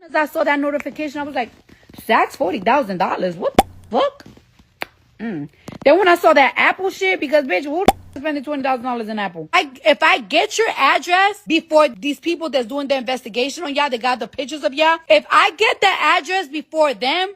As I saw that notification, I was like, Saks $40,000. What the fuck? Then when I saw that Apple shit, because bitch, who spending $20,000 in Apple? If I get your address before these people that's doing the investigation on y'all, they got the pictures of y'all. If I get the address before them,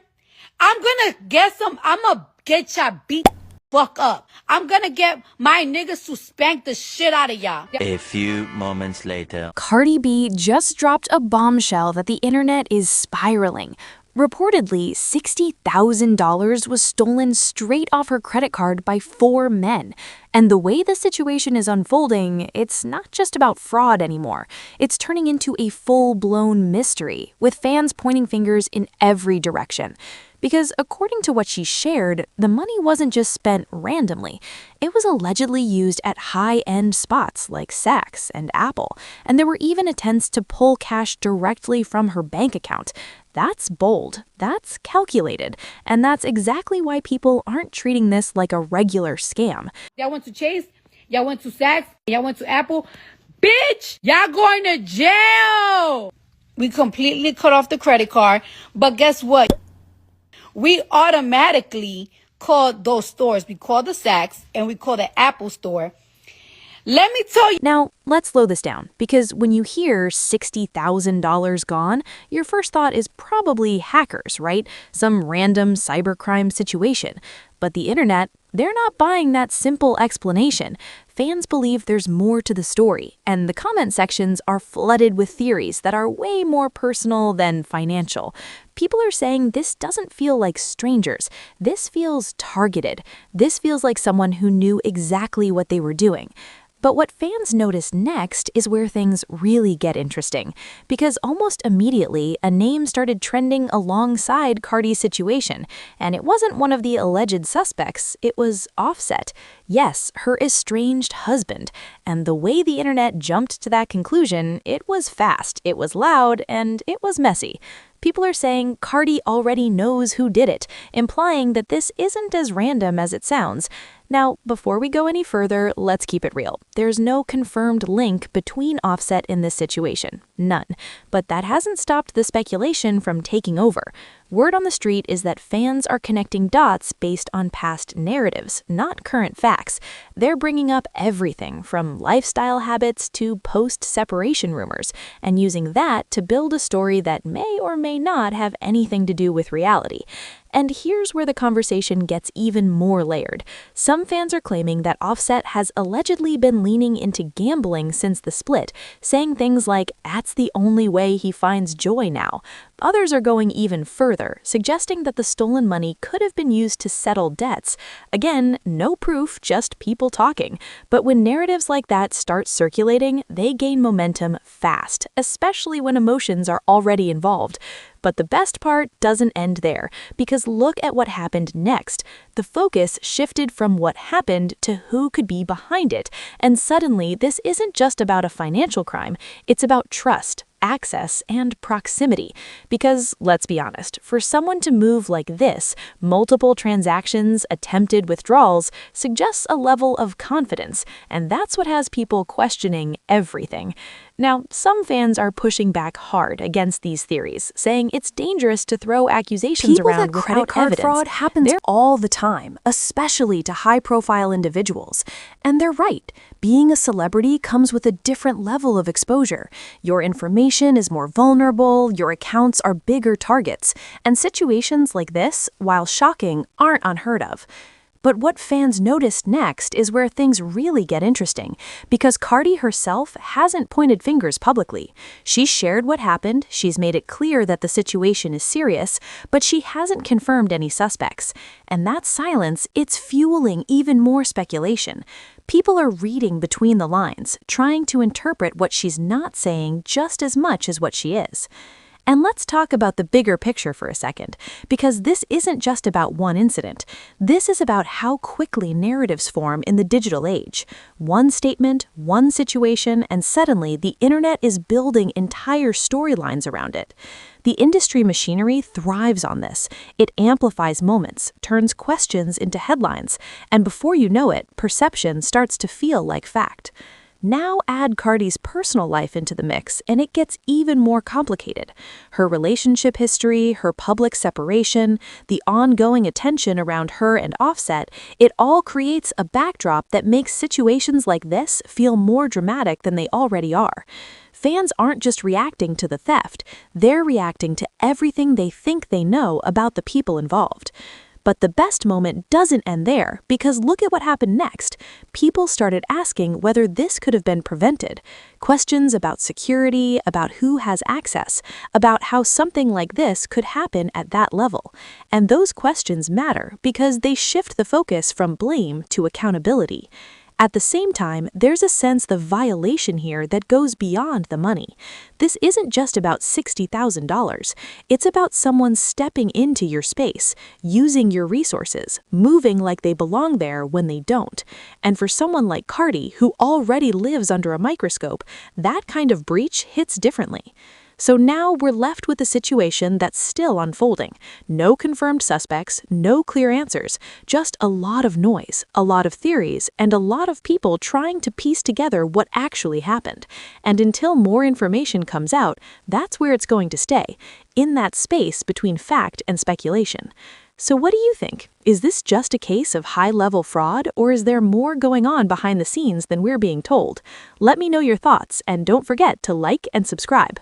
I'm gonna get y'all beat fuck up. I'm gonna get my niggas to spank the shit out of y'all. A few moments later. Cardi B just dropped a bombshell that the internet is spiraling. Reportedly, $60,000 was stolen straight off her credit card by 4 men. And the way the situation is unfolding, it's not just about fraud anymore. It's turning into a full-blown mystery, with fans pointing fingers in every direction. Because according to what she shared, the money wasn't just spent randomly. It was allegedly used at high-end spots like Saks and Apple, and there were even attempts to pull cash directly from her bank account. That's bold, that's calculated, and that's exactly why people aren't treating this like a regular scam. Y'all went to Chase, y'all went to Saks, y'all went to Apple. Bitch, y'all going to jail! We completely cut off the credit card, but guess what? We automatically call those stores. We call the Saks and we call the Apple store. Let me tell you. Now, let's slow this down, because when you hear $60,000 gone, your first thought is probably hackers, right? Some random cybercrime situation. But the internet, they're not buying that simple explanation. Fans believe there's more to the story, and the comment sections are flooded with theories that are way more personal than financial. People are saying this doesn't feel like strangers. This feels targeted. This feels like someone who knew exactly what they were doing. But what fans notice next is where things really get interesting, because almost immediately, a name started trending alongside Cardi's situation, and it wasn't one of the alleged suspects, it was Offset. Yes, her estranged husband. And the way the internet jumped to that conclusion, it was fast, it was loud, and it was messy. People are saying Cardi already knows who did it, implying that this isn't as random as it sounds. Now, before we go any further, let's keep it real. There's no confirmed link between Offset in this situation. None. But that hasn't stopped the speculation from taking over. Word on the street is that fans are connecting dots based on past narratives, not current facts. They're bringing up everything from lifestyle habits to post-separation rumors, and using that to build a story that may or may not have anything to do with reality. And here's where the conversation gets even more layered. Some fans are claiming that Offset has allegedly been leaning into gambling since the split, saying things like, "That's the only way he finds joy now." Others are going even further, suggesting that the stolen money could have been used to settle debts. Again, no proof, just people talking. But when narratives like that start circulating, they gain momentum fast, especially when emotions are already involved. But the best part doesn't end there, because look at what happened next. The focus shifted from what happened to who could be behind it, and suddenly this isn't just about a financial crime, it's about trust, access, and proximity. Because, let's be honest, for someone to move like this, multiple transactions, attempted withdrawals, suggests a level of confidence, and that's what has people questioning everything. Now, some fans are pushing back hard against these theories, saying it's dangerous to throw accusations around without credit card evidence. fraud happens all the time, especially to high-profile individuals. And they're right. Being a celebrity comes with a different level of exposure. Your information is more vulnerable, your accounts are bigger targets, and situations like this, while shocking, aren't unheard of. But what fans noticed next is where things really get interesting, because Cardi herself hasn't pointed fingers publicly. She's shared what happened, she's made it clear that the situation is serious, but she hasn't confirmed any suspects. And that silence, it's fueling even more speculation. People are reading between the lines, trying to interpret what she's not saying just as much as what she is. And let's talk about the bigger picture for a second, because this isn't just about one incident. This is about how quickly narratives form in the digital age. One statement, one situation, and suddenly the internet is building entire storylines around it. The industry machinery thrives on this. It amplifies moments, turns questions into headlines, and before you know it, perception starts to feel like fact. Now add Cardi's personal life into the mix, and it gets even more complicated. Her relationship history, her public separation, the ongoing attention around her and Offset, it all creates a backdrop that makes situations like this feel more dramatic than they already are. Fans aren't just reacting to the theft, they're reacting to everything they think they know about the people involved. But the best moment doesn't end there, because look at what happened next. People started asking whether this could have been prevented. Questions about security, about who has access, about how something like this could happen at that level. And those questions matter because they shift the focus from blame to accountability. At the same time, there's a sense of violation here that goes beyond the money. This isn't just about $60,000. It's about someone stepping into your space, using your resources, moving like they belong there when they don't. And for someone like Cardi, who already lives under a microscope, that kind of breach hits differently. So now we're left with a situation that's still unfolding. No confirmed suspects, no clear answers, just a lot of noise, a lot of theories, and a lot of people trying to piece together what actually happened. And until more information comes out, that's where it's going to stay, in that space between fact and speculation. So what do you think? Is this just a case of high-level fraud, or is there more going on behind the scenes than we're being told? Let me know your thoughts, and don't forget to like and subscribe.